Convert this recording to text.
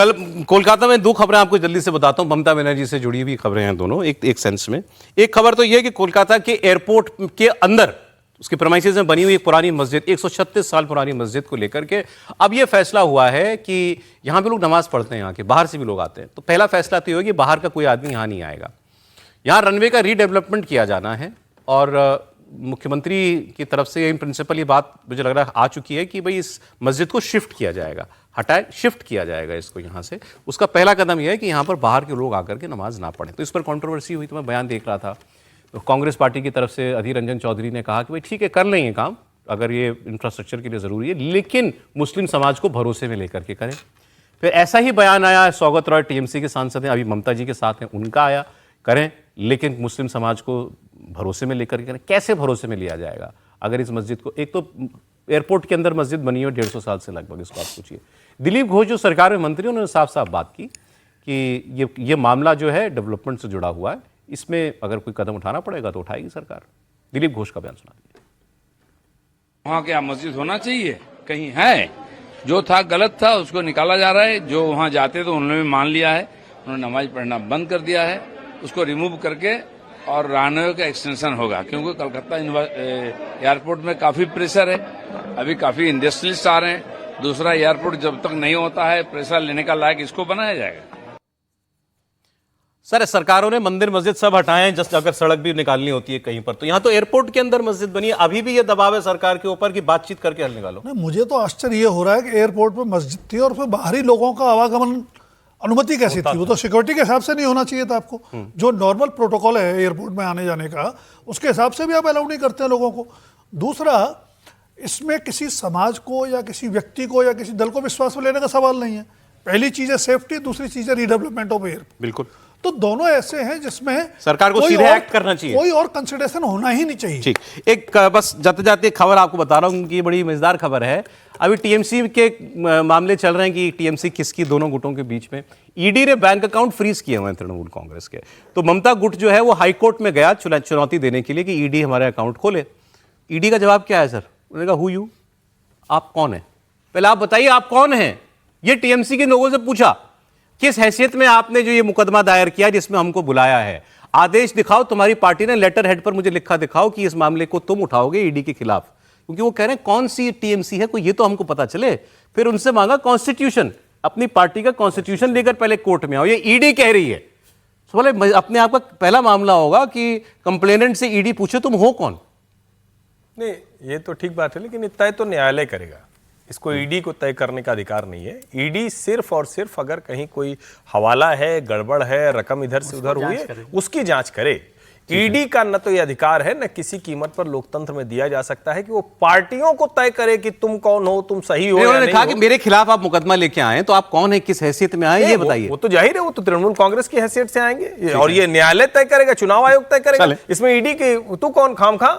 कल कोलकाता में दो खबरें आपको जल्दी से बताता हूं, ममता बनर्जी से जुड़ी हुई खबरें हैं दोनों, एक सेंस में। एक खबर तो यह है कि कोलकाता के एयरपोर्ट के अंदर उसकी प्रेमाइसेस में बनी हुई एक पुरानी मस्जिद, 136 साल पुरानी मस्जिद को लेकर के अब यह फैसला हुआ है कि यहां पे लोग नमाज पढ़ते हैं, यहाँ के बाहर से भी लोग आते हैं। तो पहला फैसला तो यह कि बाहर का कोई आदमी यहां नहीं आएगा। यहां रनवे का रीडेवलपमेंट किया जाना है और मुख्यमंत्री की तरफ से इन प्रिंसिपल ये बात मुझे लग रहा है आ चुकी है कि भाई इस मस्जिद को शिफ्ट किया जाएगा, शिफ्ट किया जाएगा इसको यहाँ से। उसका पहला कदम यह है कि यहाँ पर बाहर के लोग आकर के नमाज ना पढ़ें। तो इस पर कंट्रोवर्सी हुई, तो मैं बयान देख रहा था, तो कांग्रेस पार्टी की तरफ से अधीर रंजन चौधरी ने कहा कि भाई ठीक है, कर लेंगे काम, अगर ये इंफ्रास्ट्रक्चर के लिए ज़रूरी है, लेकिन मुस्लिम समाज को भरोसे में लेकर के करें। फिर ऐसा ही बयान आया, सौगत रॉय टीएमसी के सांसद हैं, अभी ममता जी के साथ हैं, उनका आया, करें लेकिन मुस्लिम समाज को भरोसे में लेकर के करें। कैसे भरोसे में लिया जाएगा अगर इस मस्जिद को, एक तो एयरपोर्ट के अंदर मस्जिद बनी हो 150 साल से लगभग, इसको आप पूछिए। दिलीप घोष जो सरकार में मंत्री, उन्होंने साफ साफ बात की कि ये मामला जो है डेवलपमेंट से जुड़ा हुआ है, इसमें अगर कोई कदम उठाना पड़ेगा तो उठाएगी सरकार। दिलीप घोष का बयान सुना दीजिए। वहाँ क्या मस्जिद होना चाहिए? कहीं है? जो था गलत था, उसको निकाला जा रहा है। जो वहाँ जाते तो उन्होंने मान लिया है, उन्होंने नमाज पढ़ना बंद कर दिया है, उसको रिमूव करके और रनवे का एक्सटेंशन होगा, क्योंकि कलकत्ता एयरपोर्ट में काफी प्रेशर है, अभी काफी इंडस्ट्रियलिस्ट आ रहे हैं। दूसरा एयरपोर्ट जब तक नहीं होता है प्रेशर लेने का लायक, इसको बनाया जाएगा। सर, सरकारों ने मंदिर मस्जिद सब हटाए हैं, जस्ट अगर सड़क भी निकालनी होती है कहीं पर, तो यहां तो एयरपोर्ट के अंदर मस्जिद बनी है, अभी भी ये दबाव है सरकार के ऊपर कि बातचीत करके हल निकालो। मुझे तो आश्चर्य ये हो रहा है कि एयरपोर्ट पर मस्जिद थी और फिर बाहरी लोगों का आवागमन अनुमति कैसी थी? वो तो सिक्योरिटी के हिसाब से नहीं होना चाहिए था आपको? जो नॉर्मल प्रोटोकॉल है एयरपोर्ट में आने जाने का, उसके हिसाब से भी आप अलाउ नहीं करते हैं लोगों को। दूसरा, इसमें किसी समाज को या किसी व्यक्ति को या किसी दल को विश्वास में लेने का सवाल नहीं है। पहली चीज है सेफ्टी, दूसरी चीज है रीडेवलपमेंट ऑफ एयरपोर्ट। बिल्कुल, तो दोनों ऐसे हैं जिसमें सरकार को सीधे एक्ट करना चाहिए, कोई और कंसिडरेशन होना ही नहीं चाहिए। ठीक, एक बस जाते जाते खबर आपको बता रहा हूं कि बड़ी मजेदार खबर है। अभी टीएमसी के मामले चल रहे हैं कि टीएमसी किसकी, दोनों गुटों के बीच में। ईडी ने बैंक अकाउंट फ्रीज किए हुए हैं तृणमूल कांग्रेस के। तो ममता गुट जो है वो हाईकोर्ट में गया चुनौती देने के लिए कि ईडी हमारे अकाउंट खोले। ईडी का जवाब क्या है सर? उन्होंने कहा हु यू, आप कौन है? पहले आप बताइए आप कौन है। ये टीएमसी के लोगों से पूछा, किस हैसियत में आपने जो ये मुकदमा दायर किया जिसमें हमको बुलाया है, आदेश दिखाओ, तुम्हारी पार्टी ने लेटर हेड पर मुझे लिखा दिखाओ कि इस मामले को तुम उठाओगे ईडी के खिलाफ। क्योंकि वो कह रहे हैं कौन सी टीएमसी है कोई, ये तो हमको पता चले। फिर उनसे मांगा कॉन्स्टिट्यूशन, अपनी पार्टी का कॉन्स्टिट्यूशन लेकर पहले कोर्ट में आओ, ये ईडी कह रही है। तो बोले अपने आप का पहला मामला होगा कि कंप्लेनेंट से ईडी पूछे तुम हो कौन। नहीं, ये तो ठीक बात है, लेकिन तय तो न्यायालय करेगा, इसको ईडी को तय करने का अधिकार नहीं है। ईडी सिर्फ और सिर्फ अगर कहीं कोई हवाला है, गड़बड़ है, रकम इधर से उधर हुई है, उसकी जांच करे। ईडी का न तो ये अधिकार है, न किसी कीमत पर लोकतंत्र में दिया जा सकता है कि वो पार्टियों को तय करे कि तुम कौन हो, तुम सही हो या नहीं। उन्होंने कहा कि मेरे खिलाफ आप मुकदमा लेके आए तो आप कौन है, किस हैसियत में आए, ये बताइए। वो तो जाहिर है, वो तो तृणमूल कांग्रेस की हैसियत से आएंगे और ये न्यायालय तय करेगा, चुनाव आयोग तय करेगा। इसमें ईडी के तू कौन खामखा